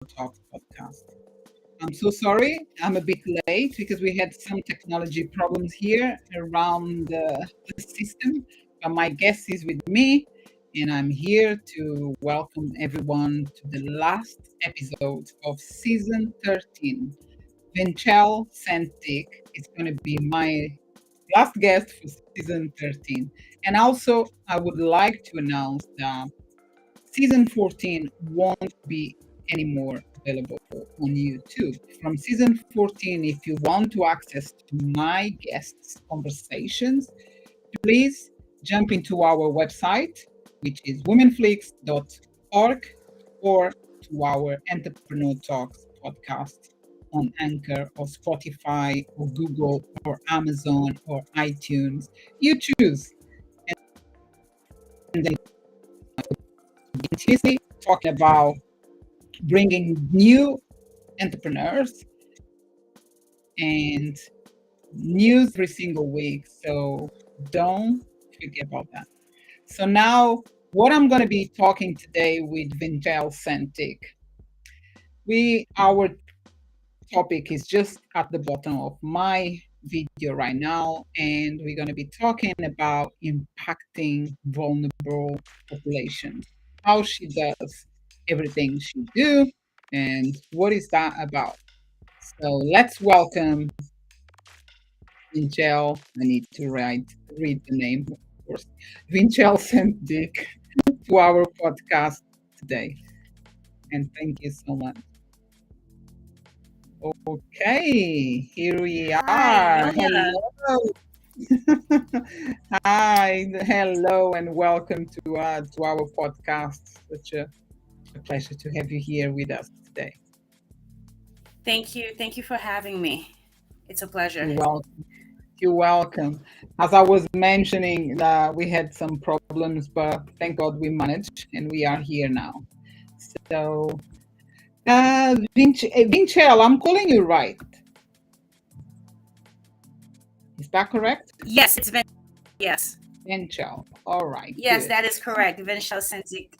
Talks podcast. I'm so sorry, I'm a bit late because we had some technology problems here around the system. But my guest is with me, and I'm here to welcome everyone to the last episode of season 13. Venchele Saint Dic is going to be my last guest for season 13. And also, I would like to announce that season 14 won't be anymore available on YouTube. From season 14, if you want to access to my guests' conversations, please jump into our website, which is womenflix.org, or to our Entrepreneur Talks podcast on Anchor or Spotify or Google or Amazon or iTunes. You choose. And then continuously talking about bringing new entrepreneurs and news every single week. So don't forget about that. So now what I'm going to be talking today with Venchele Saint Dic. Our topic is just at the bottom of my video right now, and we're going to be talking about impacting vulnerable populations, how she does everything she do, and what is that about. So let's welcome Venchele. I need to read the name, of course. Venchele Saint Dic to our podcast today. And thank you so much. Okay, here we Hi, are. Yola. Hello. Hi, hello, and welcome to our podcast. Such a pleasure to have you here with us today. Thank you. Thank you for having me. It's a pleasure. You're welcome. You're welcome. As I was mentioning, we had some problems, but thank God we managed, and we are here now. So, Venchele, I'm calling you right. Is that correct? Yes, it's been. Yes. Venchele. All right, Yes, good. that is correct. Venchele Saint Dic.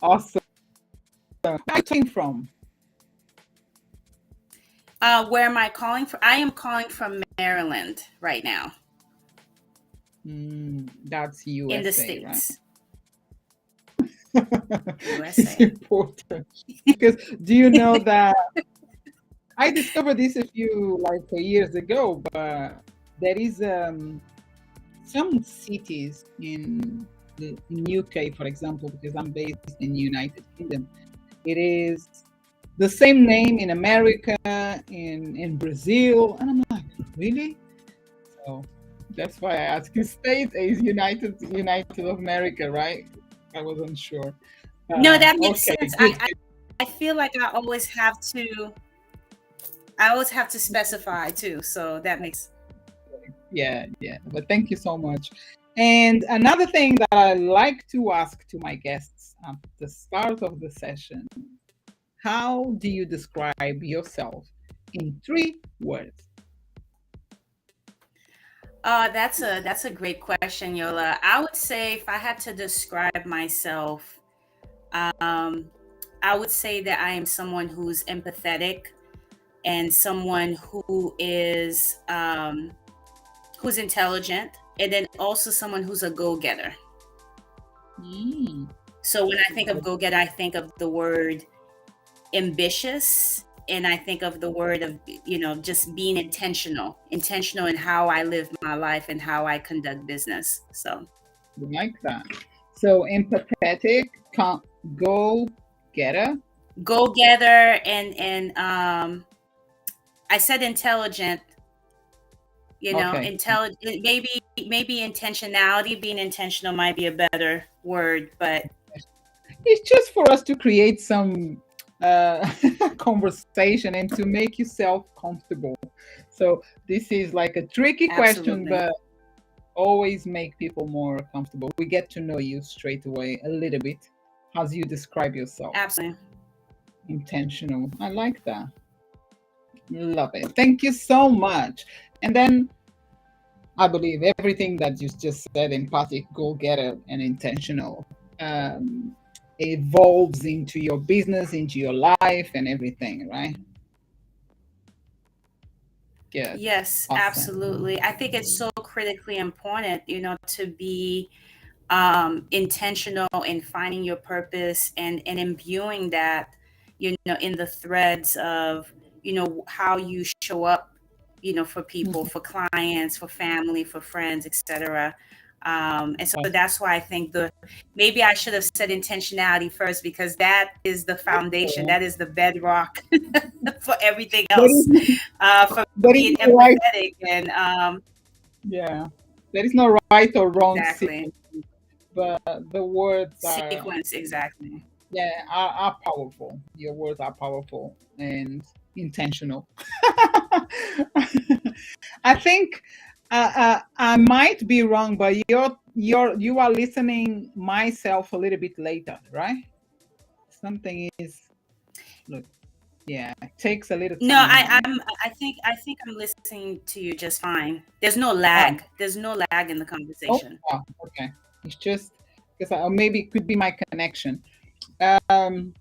Awesome. Where are you calling from? Where am I calling from? I am calling from Maryland right now. That's In the USA, right? States. It's USA. important because do you know that I discovered this a few years ago, but there is some cities in the in UK, for example, because I'm based in United Kingdom. It is the same name in America, in Brazil, and I'm like, really? So that's why I asked you. State is United of America, right? I wasn't sure. No, that makes Okay, sense. good. I feel like I always have to specify too. So that makes. Yeah. But thank you so much. And another thing that I like to ask to my guests at the start of the session, how do you describe yourself in 3 words? That's a great question, Yola. I would say if I had to describe myself, um, I would say that I am someone who's empathetic and someone who's intelligent, and then also someone who's a go-getter. Mm, So when I think of go-getter, I think of the word ambitious, and I think of the word of just being intentional in how I live my life and how I conduct business. So like that. So empathetic, go getter. go-getter, and I said intelligent. Okay. Intelligent. Maybe intentionality. Being intentional might be a better word, but It's just for us to create some conversation and to make yourself comfortable. So this is like a tricky question, absolutely, but always make people more comfortable. We get to know you straight away a little bit as you describe yourself. absolutely. Intentional. I like that. Love it. Thank you so much. And then I believe everything that you just said, empathic, go getter, and intentional. Um, evolves into your business, into your life, and everything, right? Good. Yes, Awesome. absolutely. I think it's so critically important, to be intentional in finding your purpose and imbuing that, in the threads of, how you show up, for people, Mhm. for clients, for family, for friends, etc. And so Awesome. that's why I think maybe I should have said intentionality first, because that is the foundation, Okay. that is the bedrock for everything There else, is, for there is being no right, empathetic and yeah. There is no right or wrong exactly. sequence, but the words are, Sequence, exactly. yeah, are powerful. Your words are powerful and intentional. I think I might be wrong, but you are listening myself a little bit later, right? Something is, look, yeah, it takes a little No, time, right? I think I'm listening to you just fine. There's no Oh, lag. There's no lag in the oh, conversation. wow, okay. It's just because maybe it could be my connection. Um,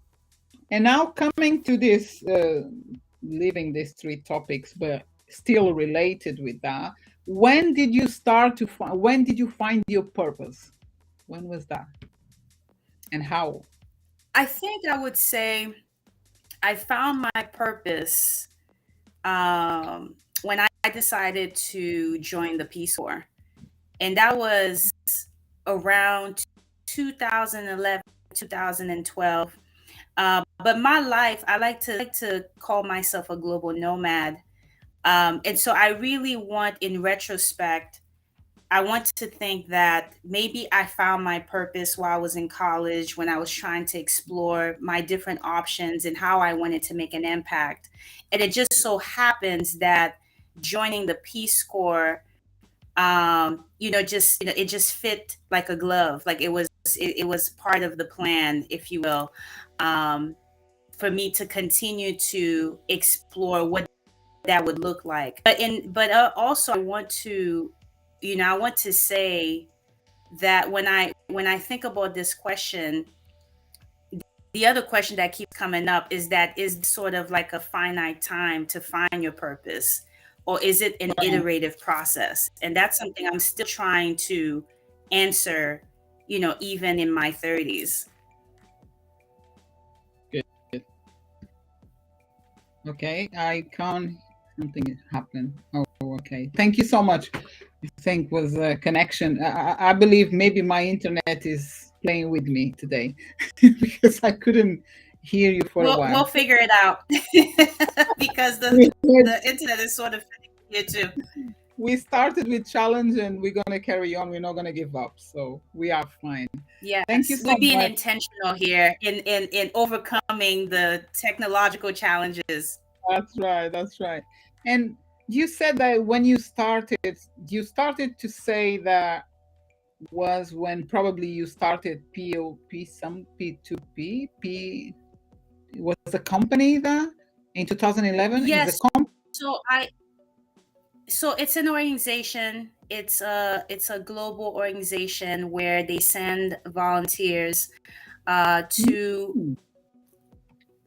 and now coming to this, leaving these three topics, but still related with that. When did you start to find? When did you find your purpose? When was that, and how? I think I would say I found my purpose when I decided to join the Peace Corps, and that was around 2011, 2012. But my life, I like to call myself a global nomad. And so I really want, in retrospect, I want to think that maybe I found my purpose while I was in college, when I was trying to explore my different options and how I wanted to make an impact. And it just so happens that joining the Peace Corps, it just fit like a glove. Like it was part of the plan, if you will, um, for me to continue to explore what that would look like. But also, I want to say that when I think about this question, the other question that keeps coming up is that, is sort of like a finite time to find your purpose, or is it an Right. iterative process? And that's something I'm still trying to answer, even in my 30s. Good. Good. Okay, I can't. Something happened. Oh, okay. Thank you so much. I think was a connection. I believe maybe my internet is playing with me today because I couldn't hear you for a We'll while. figure it out because We had, the internet is sort of here too. we started with challenge and we're gonna carry on. We're not gonna give up. So we are fine. Thank you Yes, so we're being much. intentional here in overcoming the technological challenges. That's right. That's right. And you said that when you started to say that was when probably you started POP, some P2P. P was a company that in 2011 is a Yes, company. so I so it's an organization. It's a global organization where they send volunteers to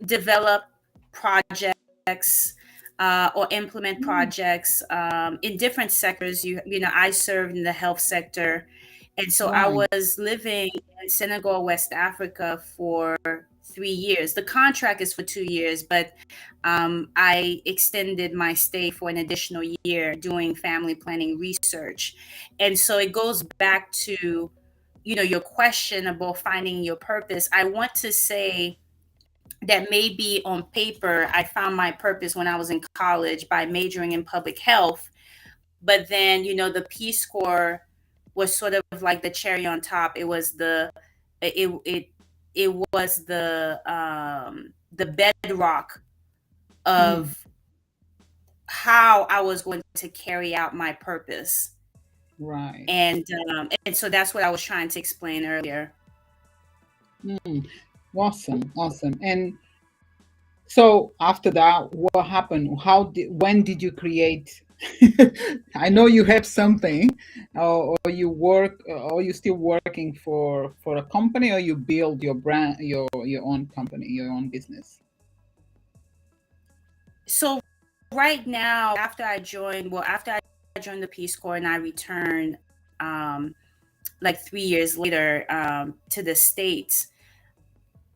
develop projects, or implement projects in different sectors. I served in the health sector, and so I Right. was living in Senegal, West Africa for 3 years. The contract is for 2 years, but I extended my stay for an additional year doing family planning research. And so it goes back to, your question about finding your purpose. I want to say that maybe on paper, I found my purpose when I was in college by majoring in public health. But then, the Peace Corps was sort of like the cherry on top. It it was the bedrock Mm, of how I was going to carry out my purpose. right. And so that's what I was trying to explain earlier. Mm, awesome. Awesome. And so after that, what happened? When did you create? I know you have something, or you work, or you still working for a company, or you build your brand, your own company, your own business. So right now, after I joined the Peace Corps and I returned, like 3 years later, to the States,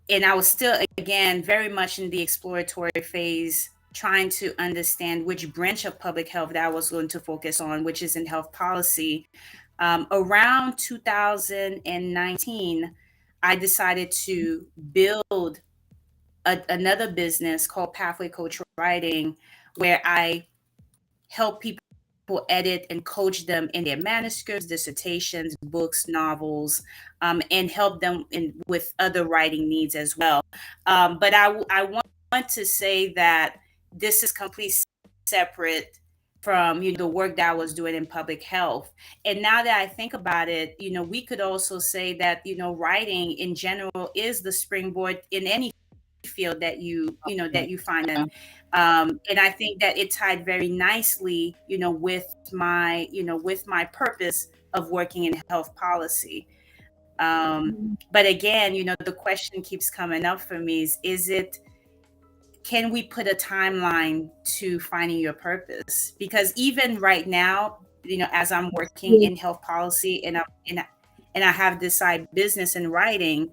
and I was still, again, very much in the exploratory phase, trying to understand which branch of public health that I was going to focus on, which is in health policy. Around 2019, I decided to build another business called Pathway Coach Writing, where I help people edit and coach them in their manuscripts, dissertations, books, novels, and help them with other writing needs as well. But I want to say that this is completely separate from the work that I was doing in public health. And now that I think about it, we could also say that writing in general is the springboard in any field that you find in. Yeah. And I think that it tied very nicely, with my purpose of working in health policy. But again, the question keeps coming up for me is it, can we put a timeline to finding your purpose? Because even right now, as I'm working Yeah. in health policy and I have this side business in writing,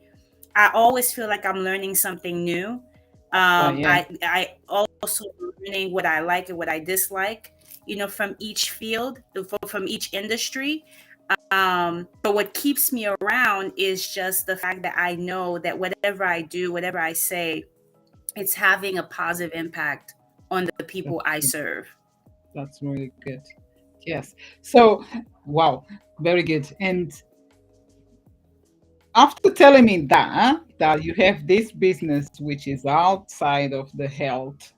I always feel like I'm learning something new. Yeah. I also learning what I like and what I dislike, from each field, from each industry. But what keeps me around is just the fact that I know that whatever I do, whatever I say, it's having a positive impact on the people That's I good. serve. That's really good. Yes. So, wow, very good. And after telling me that you have this business which is outside of the health,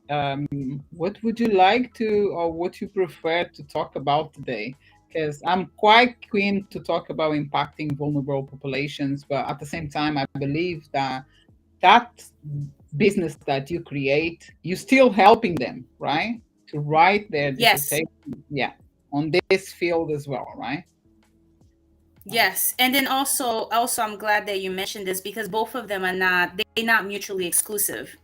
what would you like to, or what you prefer to talk about today? Because I'm quite keen to talk about impacting vulnerable populations, but at the same time, I believe that that business that you create, you're still helping them, right? To write their Yes. dissertation, yeah, on this field as well, right? Wow. Yes, and then also I'm glad that you mentioned this because both of them are not mutually exclusive.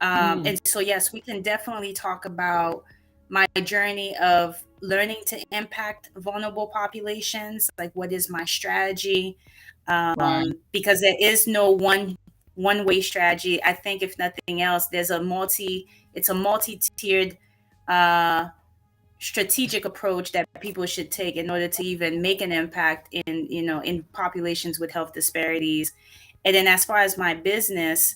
Mm, And so yes, we can definitely talk about my journey of learning to impact vulnerable populations, like what is my strategy, right. because there is no one way strategy. I think if nothing else, it's a multi-tiered uh, strategic approach that people should take in order to even make an impact in populations with health disparities. And then as far as my business,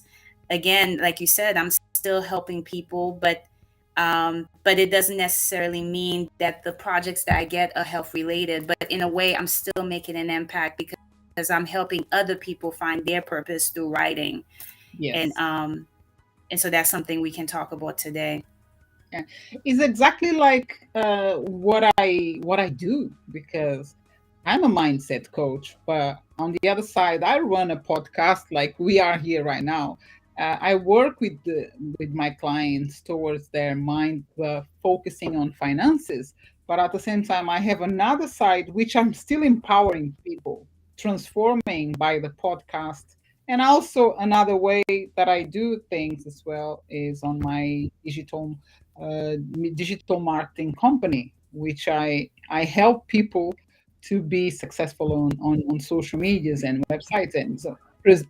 again, like you said, I'm still helping people, but it doesn't necessarily mean that the projects that I get are health related, but in a way I'm still making an impact because I'm helping other people find their purpose through writing. and Yes. um and so that's something we can talk about today. Yeah. It's exactly like what I do, because I'm a mindset coach, but on the other side, I run a podcast like we are here right now. I work with my clients towards their mind, focusing on finances, but at the same time, I have another side which I'm still empowering people, transforming by the podcast. And also another way that I do things as well is on my digital marketing company, which I help people to be successful on social medias and websites, and so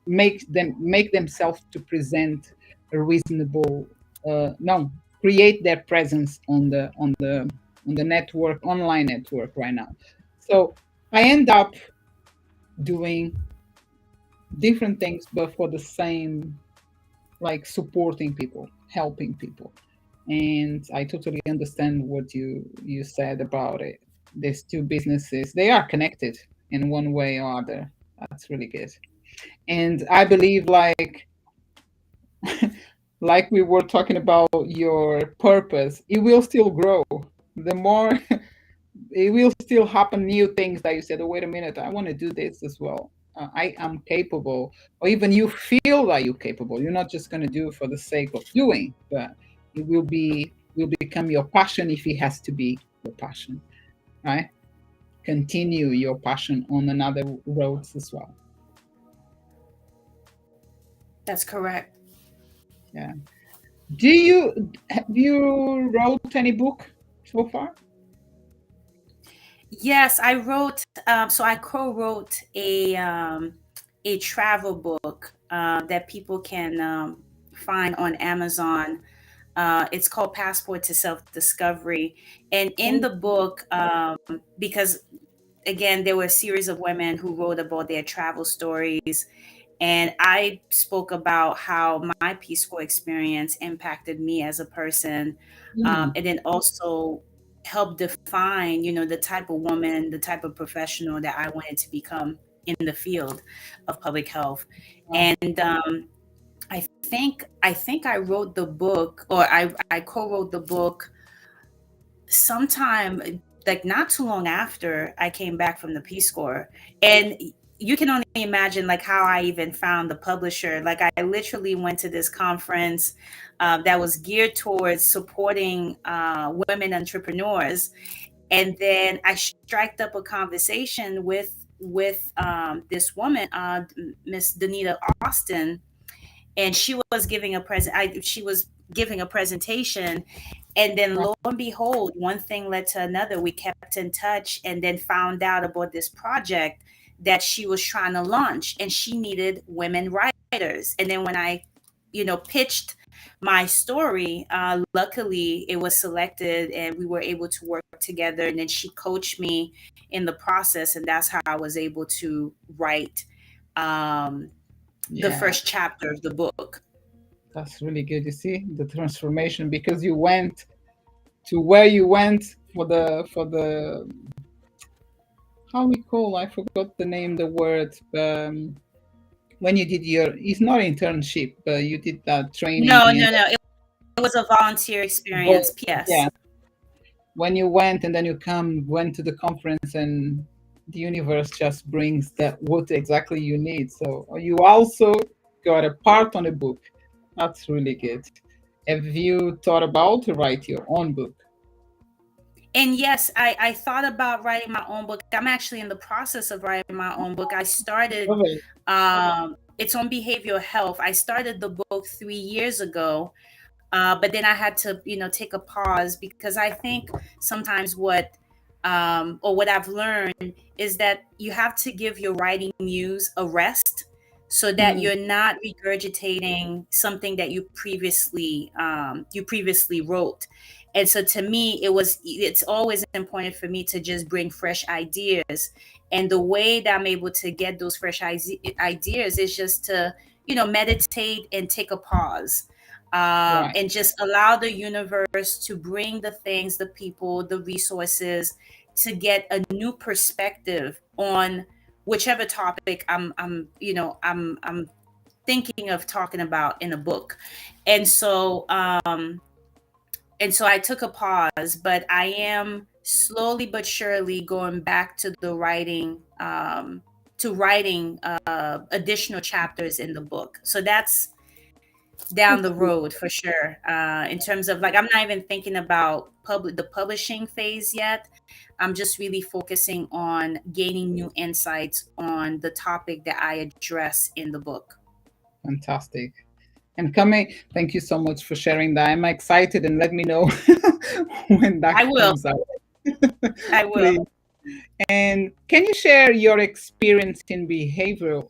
make themselves to present a reasonable, no, create their presence on the network, online network right now. So I end up doing different things, but for the same, like supporting people, helping people. And I totally understand what you said about it. These two businesses, they are connected in one way or other. That's really good. And I believe, like we were talking about your purpose, it will still grow. The more it will still happen, new things that you said, oh, wait a minute, I want to do this as well. I am capable, or even you feel that you're capable. You're not just going to do it for the sake of doing, but it will be will become your passion if it has to be your passion, right? Continue your passion on another roads as well. That's correct. Yeah. Do you have you wrote any book so far? Yes, I wrote. So I co-wrote a travel book that people can find on Amazon. It's called Passport to Self Discovery, and in Oh, the book, because again, there were a series of women who wrote about their travel stories, and I spoke about how my Peace Corps experience impacted me as a person, mm, and then also helped define, the type of woman, the type of professional that I wanted to become in the field of public health. wow. And I think I wrote the book, or I co-wrote the book sometime, like not too long after I came back from the Peace Corps. And you can only imagine like how I even found the publisher. Like I literally went to this conference that was geared towards supporting women entrepreneurs, and then I striked up a conversation with this woman, Miss Danita Austin, and she was giving a presentation, and then lo and behold, one thing led to another. We kept in touch and then found out about this project that she was trying to launch, and she needed women writers. And then when I pitched my story, luckily it was selected and we were able to work together, and then she coached me in the process, and that's how I was able to write um, the Yeah, first chapter of the book. that's really good. You see the transformation because you went to where you went for the how we call, I forgot the name, the word, when you did your, it's not internship, but you did that training No, and no, no. It was a volunteer experience. yeah, P.S. when you went and then you come went to the conference and the universe just brings that what exactly you need. So you also got a part on a book. That's really good. Have you thought about to write your own book? And yes, I thought about writing my own book. I'm actually in the process of writing my own book. I started, Okay. it's on behavioral health. I started the book 3 years ago, but then I had to, take a pause because I think sometimes what I've learned is that you have to give your writing muse a rest so that Mm, you're not regurgitating something that you previously wrote. And so to me, it's always important for me to just bring fresh ideas. And the way that I'm able to get those fresh ideas is just to, meditate and take a pause, right, and just allow the universe to bring the things, the people, the resources to get a new perspective on whichever topic I'm thinking of talking about in a book. And so I took a pause, but I am slowly but surely going back to the writing, additional chapters in the book. So that's down that's the good. road for sure. In terms of like, I'm not even thinking about the publishing phase yet. I'm just really focusing on gaining new insights on the topic that I address in the book. Fantastic. And coming, thank you so much for sharing that. I'm excited and let me know when that I will. comes out. I will. Please. And can you share your experience in behavioral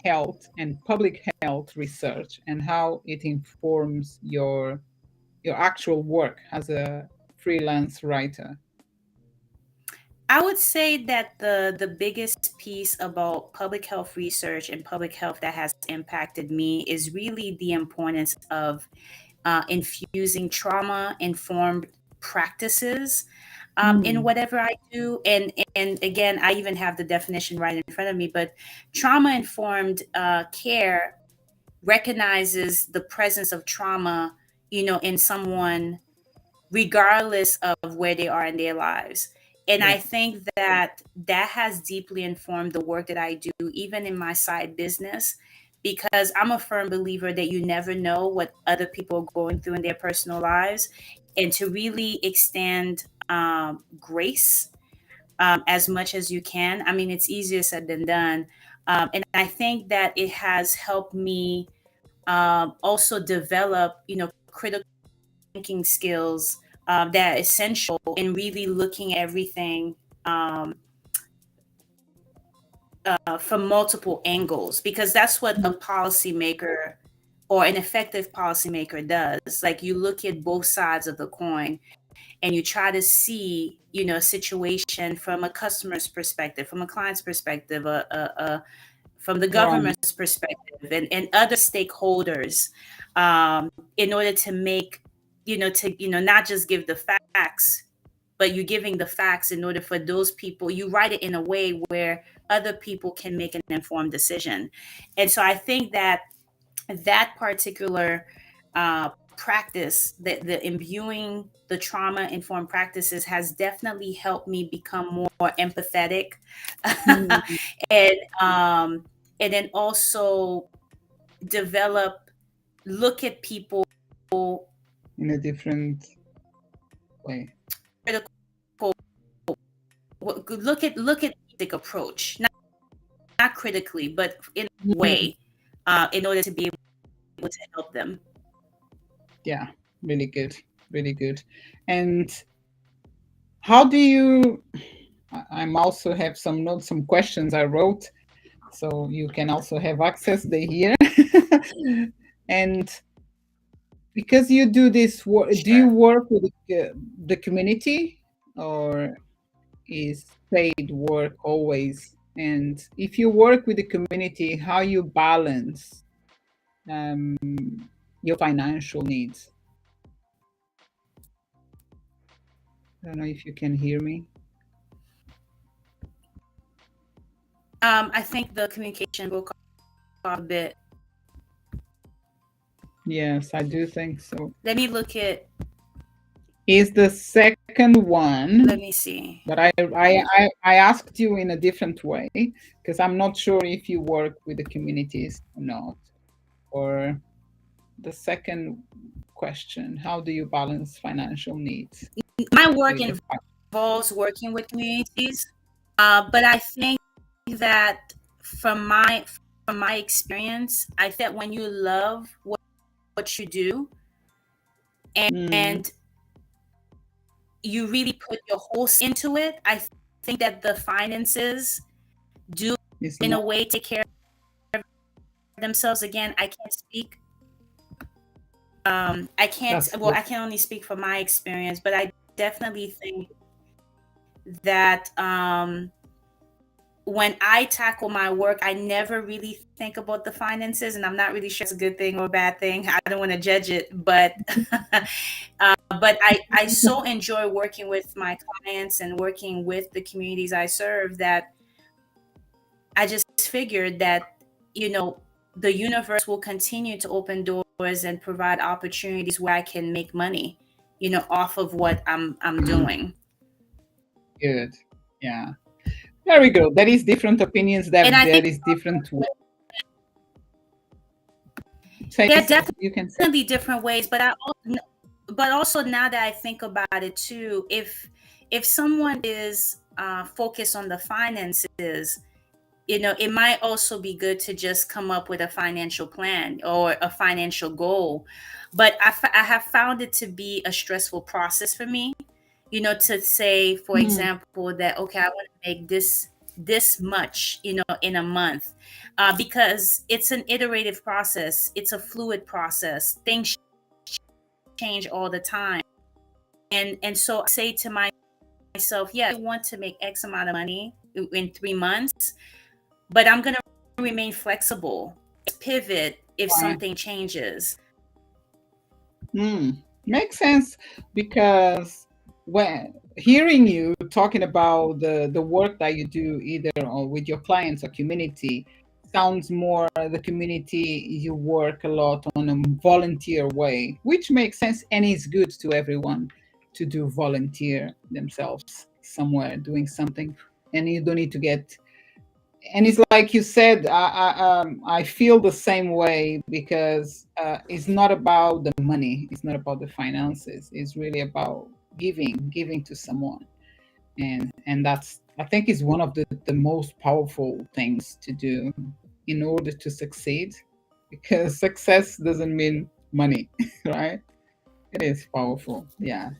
health and public health research and how it informs your actual work as a freelance writer? I would say that the biggest piece about public health research and public health that has impacted me is really the importance of infusing trauma informed practices in Mm, whatever I do. And again, I even have the definition right in front of me. But trauma informed care recognizes the presence of trauma, in someone, regardless of where they are in their lives. And I yeah, think that that has deeply informed the work that I do, even in my side business, because I'm a firm believer that you never know what other people are going through in their personal lives, and to really extend grace as much as you can. I mean, it's easier said than done. And I think that it has helped me also develop, critical thinking skills that are essential in really looking at everything from multiple angles, because that's what a policymaker or an effective policymaker does. Like, you look at both sides of the coin and you try to see, a situation from a customer's perspective, from a client's perspective, from the Right. government's perspective, and other stakeholders, in order to make, not just give the facts, but you're giving the facts in order for those people, you write it in a way where other people can make an informed decision. And so I think that that particular practice, that the imbuing the trauma informed practices, has definitely helped me become more empathetic, Mm, and then also develop, look at people in a different way. critical, look at the approach, not critically, but in a Mm, way, in order to be able to help them. yeah, really good, really good. And how do you? I'm also have some notes, some questions I wrote, so you can also have access. They here, and because you do this work, do you Sure. work with the community, or is paid work always? And if you work with the community, how you balance um, your financial needs? I don't know if you can hear me. I think the communication broke off a bit. Yes, I do think so. Let me look at. Is the second one, Let me see. but I asked you in a different way because I'm not sure if you work with the communities or not. Or the second question, how do you balance financial needs My work with the involves working with communities, but I think that from my experience, I think that when you love what you do, Mm, and you really put your whole into it, I think that the finances do, it's in not a way, take care of themselves. Again, I can't speak. I can't. that's Well, good. I can only speak from my experience, but I definitely think that when I tackle my work, I never really think about the finances, and I'm not really sure it's a good thing or a bad thing. I don't want to judge it, but but I so enjoy working with my clients and working with the communities I serve, that I just figured that, the universe will continue to open doors and provide opportunities where I can make money, off of what I'm doing. Good. Yeah. Very good. There is different opinions. And I There think is different way. Say, there are definitely you can say. different ways, but also now that I think about it too, if someone is focused on the finances, it might also be good to just come up with a financial plan or a financial goal. But I have found it to be a stressful process for me, to say, for Mm, example, that, okay, I want to make this much, in a month, because it's an iterative process. It's a fluid process. Things change all the time. And so I say to myself, yeah, I want to make X amount of money in 3 months, but I'm going to remain flexible, pivot if right. something changes. Makes sense because when hearing you talking about the work that you do either or with your clients or community sounds more the community you work a lot on a volunteer way, which makes sense and is good to everyone to do volunteer themselves somewhere doing something, and you don't need to get And it's like you said, I feel the same way, because it's not about the money, it's not about the finances, it's really about giving to someone. And that's, I think, is one of the most powerful things to do in order to succeed, because success doesn't mean money, right? It is powerful. Yeah,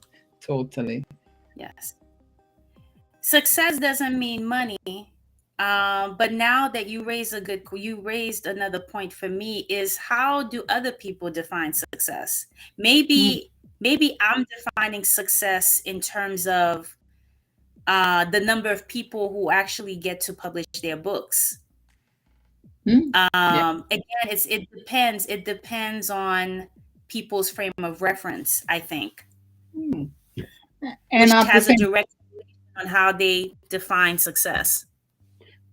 totally. Yes. Success doesn't mean money. But now that you raised another point for me, is how do other people define success? Mm, Maybe I'm defining success in terms of the number of people who actually get to publish their books. mm, yeah. Again, it depends on people's frame of reference, I think, Mm. And which at the has a same, direct on how they define success.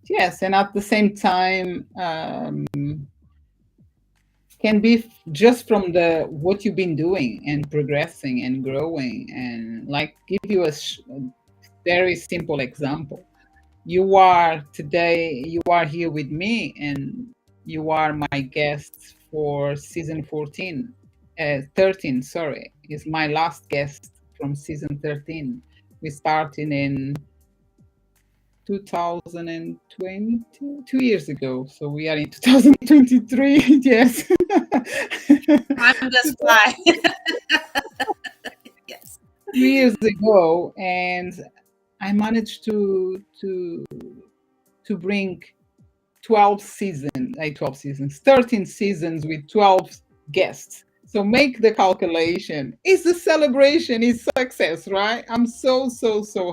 yes, and at the same time, can be just from the what you've been doing and progressing and growing. And like, give you a very simple example. You are today, you are here with me, and you are my guest for season 14, 13, sorry, is my last guest from season 13. We started in 2020, 2 years ago. So we are in 2023. Yes. Time does fly. Yes. 2 years ago, and I managed to bring 12 seasons, 12 seasons, 13 seasons with 12 guests. So make the calculation. It's a celebration, it's success, right? I'm so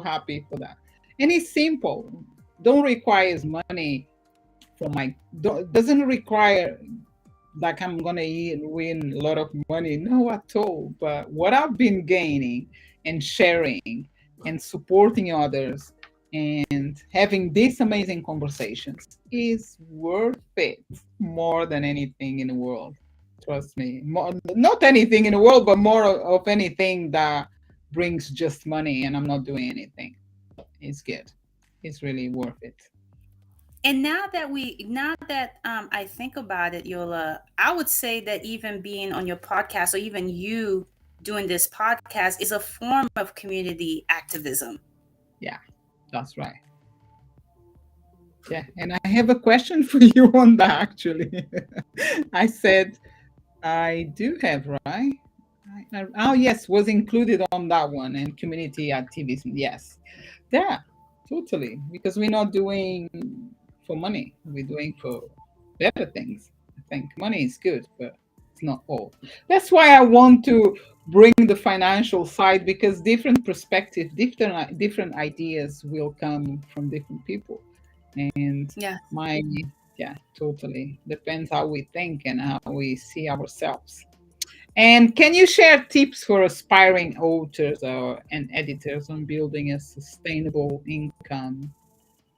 happy for that. And it's simple. Don't requires money from my, doesn't require like I'm gonna win a lot of money. No, at all. But what I've been gaining and sharing and supporting others and having these amazing conversations is worth it more than anything in the world. Trust me. More, not anything in the world, but more of anything that brings just money and I'm not doing anything. It's good. It's really worth it. And now that I think about it, Yola, I would say that even being on your podcast, or even you doing this podcast, is a form of community activism. Yeah, that's right. Yeah, and I have a question for you on that actually. I said I do have, right? Oh, yes, was included on that one, and community activism. Yes, yeah, totally. Because we're not doing for money, we're doing for better things. I think money is good, but it's not all. That's why I want to bring the financial side, because different perspective, different ideas will come from different people. And Yeah. my, yeah, totally depends how we think and how we see ourselves. And can you share tips for aspiring authors or and editors on building a sustainable income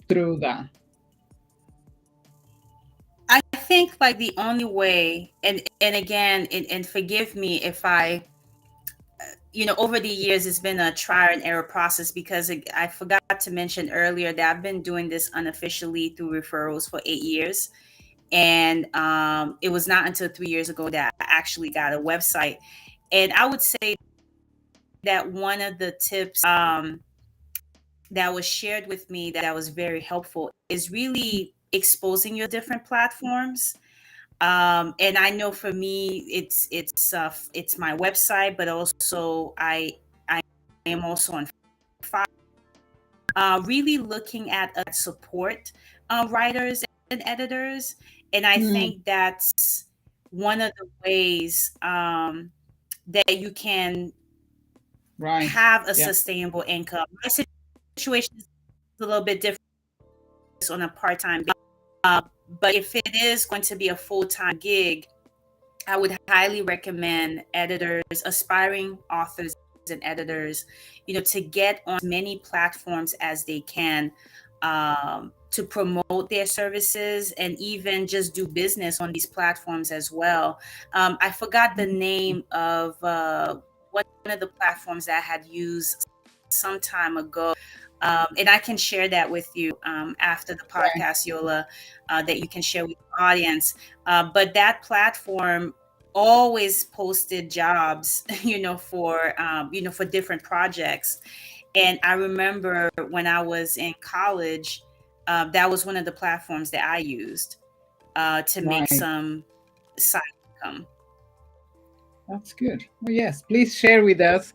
through that? I think like the only way, and again, and forgive me if I, over the years, it's been a trial and error process, because I forgot to mention earlier that I've been doing this unofficially through referrals for 8 years. And it was not until 3 years ago that I actually got a website. And I would say that one of the tips that was shared with me that was very helpful is really exposing your different platforms. And I know for me, it's my website, but also I am also on really looking at support writers and editors. And I Mm, think that's one of the ways that you can right. have a Yeah. sustainable income. My situation is a little bit different on a part time, uh, but if it is going to be a full time gig, I would highly recommend editors, aspiring authors and editors, to get on as many platforms as they can, to promote their services and even just do business on these platforms as well. I forgot the name of one of the platforms that I had used some time ago. And I can share that with you after the Yeah, podcast, Yola, that you can share with the audience. But that platform always posted jobs, for different projects. And I remember when I was in college, that was one of the platforms that I used to make right. some side income. That's good. Oh, yes, please share with us.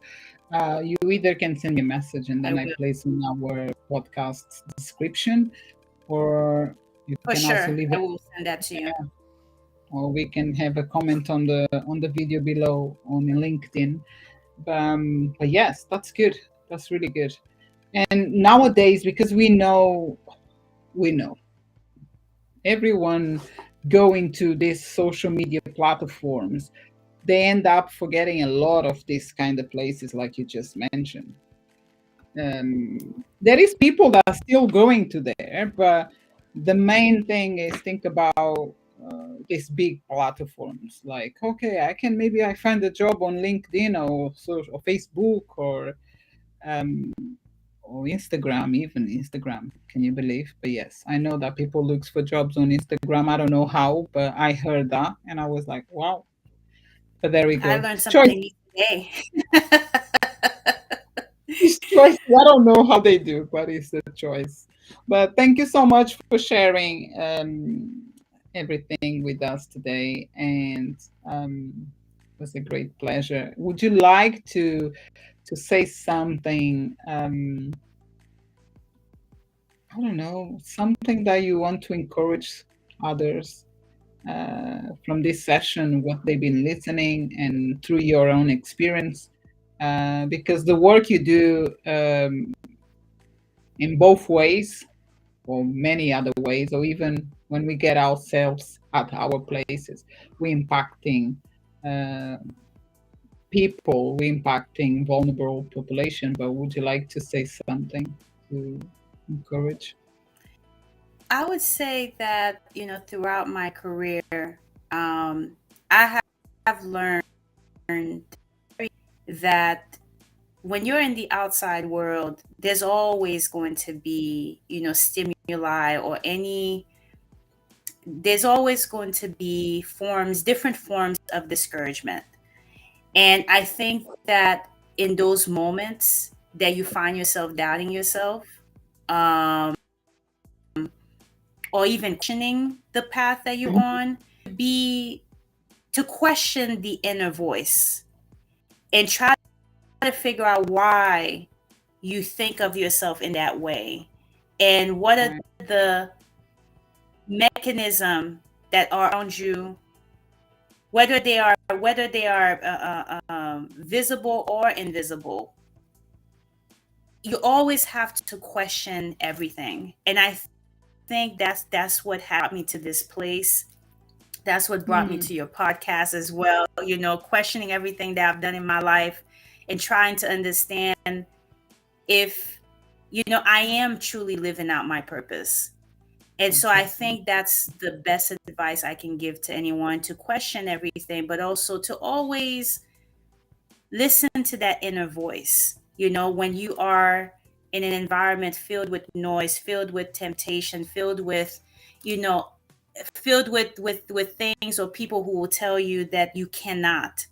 You either can send me a message and I then I will, place in our podcast description, or you for can also sure. leave I it, will send that to you. or we can have a comment on the video below on LinkedIn. But yes, that's good. That's really good. And nowadays, because we know everyone going to these social media platforms, they end up forgetting a lot of these kind of places like you just mentioned. There is people that are still going to there, but the main thing is think about these big platforms. Like, okay, I find a job on LinkedIn or Facebook um, or Instagram, even Instagram. Can you believe? But yes, I know that people look for jobs on Instagram. I don't know how, but I heard that and I was like, wow. But there we I go. learned Choice. something new today. It's choice. I don't know how they do, but it's a choice. But thank you so much for sharing everything with us today, and it was a great pleasure. Would you like to say something? I don't know, something that you want to encourage others from this session, what they've been listening, and through your own experience, because the work you do in both ways, or many other ways, or even when we get ourselves at our places, we're impacting uh, people, we're impacting vulnerable population. But would you like to say something to encourage? I would say that, throughout my career, I have learned that when you're in the outside world, there's always going to be, stimuli or there's always going to be different forms of discouragement. And I think that in those moments that you find yourself doubting yourself, um, or even questioning the path that you're Mhm. on, be to question the inner voice and try to figure out why you think of yourself in that way and what are Right. the mechanism that are around you, whether they are visible or invisible. You always have to question everything, and I think that's what brought me to this place. That's what brought me Mm, to your podcast as well. Questioning everything that I've done in my life and trying to understand if I am truly living out my purpose. And so I exactly. think that's the best advice I can give to anyone, to question everything, but also to always listen to that inner voice. When you are in an environment filled with noise, filled with temptation, you know, filled with things or people who will tell you that you cannot.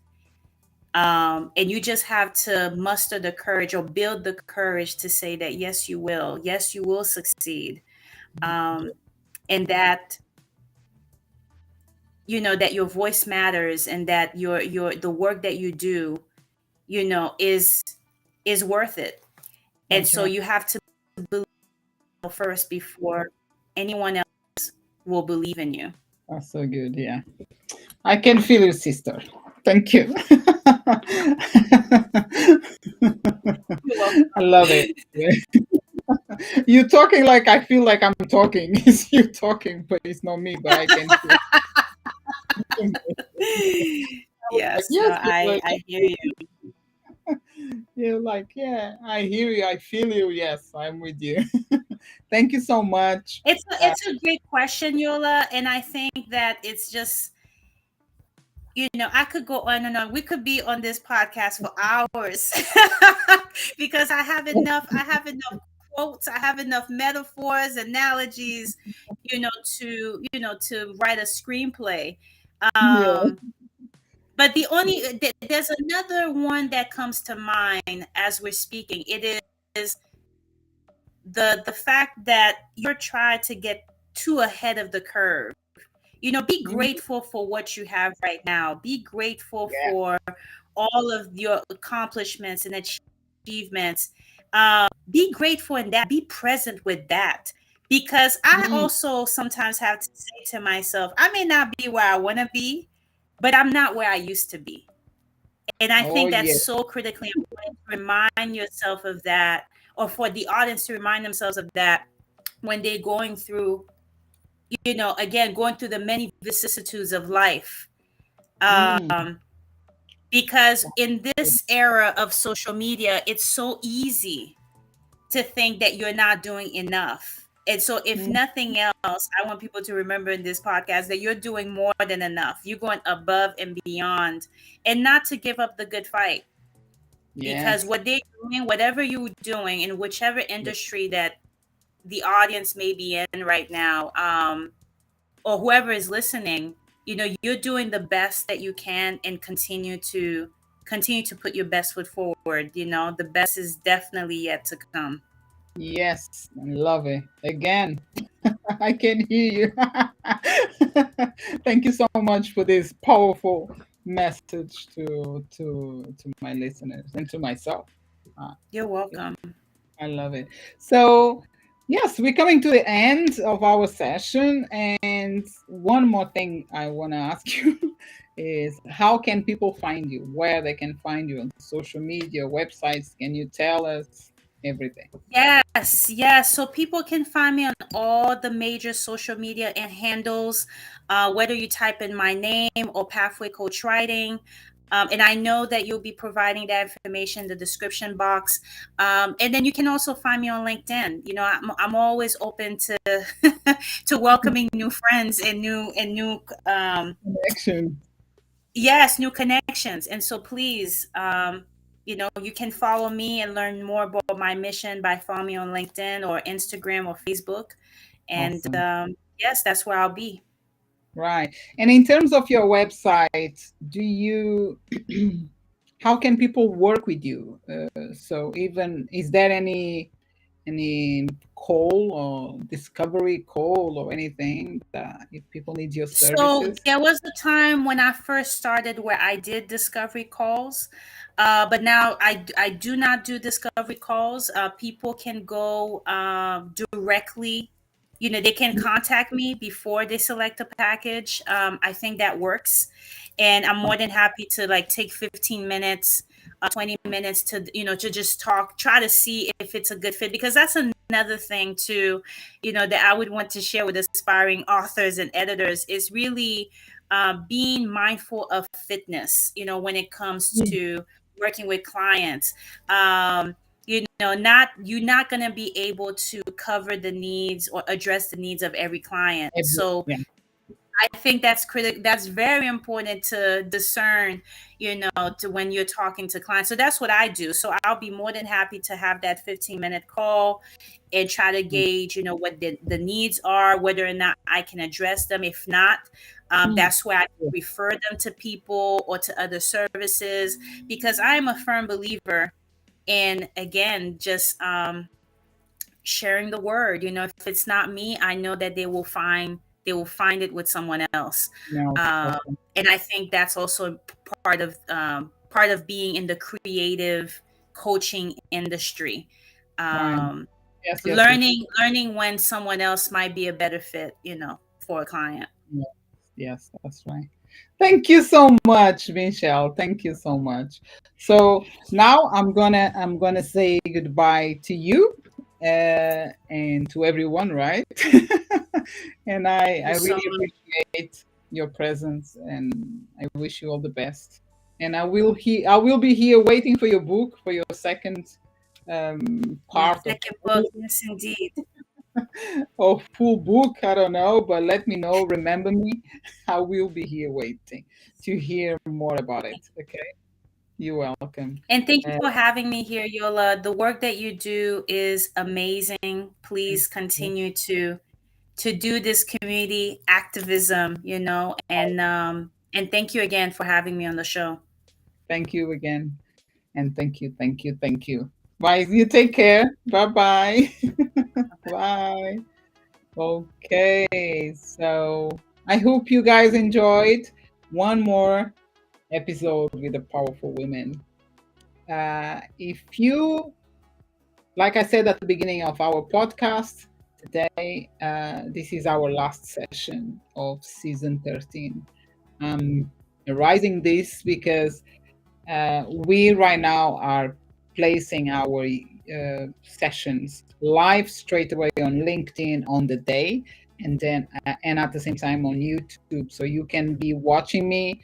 And you just have to muster the courage or build the courage to say that yes, you will. Yes, you will succeed. And that that your voice matters, and that your the work that you do is worth it. And That's so right. you have to believe first before anyone else will believe in you. That's so good. Yeah. I can feel you, sister. Thank you. You're welcome. I love it. Yeah. You talking like I feel like I'm talking. It's you talking, but it's not me, but I can feel it. I was like, Yes, no, yes, I hear you. you're like, yeah, I hear you, I feel you. Yes, I'm with you. Thank you so much. It's a great question, Yola, and I think that it's just I could go on and on. We could be on this podcast for hours because I have enough quotes. I have enough metaphors, analogies, to write a screenplay. Yeah. Um, but there's another one that comes to mind as we're speaking. It is the fact that you're trying to get too ahead of the curve. Be Mhm. grateful for what you have right now. Be grateful Yeah. for all of your accomplishments and achievements. Be grateful in that. Be present with that. Because I Mm. also sometimes have to say to myself, I may not be where I want to be, but I'm not where I used to be. And I Oh think that's yeah. so critically important to remind yourself of that, or for the audience to remind themselves of that when they're going through, again, going through the many vicissitudes of life. Mm. Um, because in this era of social media, it's so easy to think that you're not doing enough. And so, if Mm. nothing else, I want people to remember in this podcast that you're doing more than enough. You're going above and beyond, and not to give up the good fight. Because Yes. what they're doing, whatever you're doing in whichever industry that the audience may be in right now, or whoever is listening, you're doing the best that you can, and continue to put your best foot forward. The best is definitely yet to come. Yes. I love it. Again, I can hear you. Thank you so much for this powerful message to my listeners and to myself. Uh, You're yeah, welcome. I love it. So, yes, we're coming to the end of our session, and one more thing I want to ask you is how can people find you? Where they can find you on social media, websites? Can you tell us everything? Yes, yes. So people can find me on all the major social media and handles, whether you type in my name or Pathway Coach Writing. And I know that you'll be providing that information in the description box. And then you can also find me on LinkedIn. I'm always open to to welcoming new friends and new Connection. yes, new connections. And so please, you can follow me and learn more about my mission by following me on LinkedIn or Instagram or Facebook. And Awesome. yes, that's where I'll be. Right. And in terms of your website, do you, how can people work with you? So even, is there any call or discovery call or anything that if people need your So services? there was a time when I first started where I did discovery calls, but now I do not do discovery calls. People can go directly. They can contact me before they select a package. I think that works, and I'm more than happy to like take 15 minutes, 20 minutes to just talk, try to see if it's a good fit, because that's another thing too, that I would want to share with aspiring authors and editors is really being mindful of fitness, when it comes Mm. to working with clients. Not you're not going to be able to cover the needs or address the needs of every client. So Yeah. I think that's very important to discern, to when you're talking to clients. So that's what I do. So I'll be more than happy to have that 15-minute call and try to gauge, what the needs are, whether or not I can address them. If not, Mm. that's where I refer them to people or to other services, because I am a firm believer in, again, just sharing the word. If it's not me, I know that they will find it with someone else. No. um, Awesome. and I think that's also part of being in the creative coaching industry. Right. um, Yes, yes, yes. learning when someone else might be a better fit, for a client. Yes, yes, that's right. Thank you so much, Michelle. Thank you so much. So now I'm gonna say goodbye to you and to everyone, right? And I Thank I you so really much. appreciate your presence, and I wish you all the best. And I will be here waiting for your book, for your second My part of second book, yes, indeed. or full book. I don't know, but let me know. Remember me. I will be here waiting to hear more about it. Okay. You're welcome. And thank you Uh, for having me here, Yola. The work that you do is amazing. thank Please you. continue to do this community activism, and thank you again for having me on the show. Thank you again. And thank you, thank you, thank you. Bye. You take care. Bye bye. Bye. Okay. So I hope you guys enjoyed one more episode with the powerful women. If you, like I said at the beginning of our podcast today, this is our last session of season 13. I'm raising this because we right now are placing our sessions live straight away on LinkedIn on the day, and then and at the same time on YouTube. So you can be watching me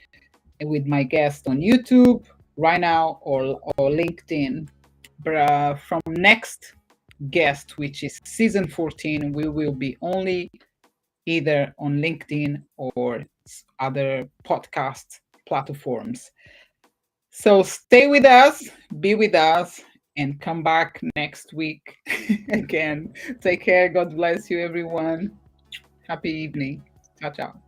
with my guest on YouTube right now or LinkedIn. But from next guest, which is season 14, we will be only either on LinkedIn or other podcast platforms. So stay with us, be with us, and come back next week again. Take care. God bless you, everyone. Happy evening. Ciao, ciao.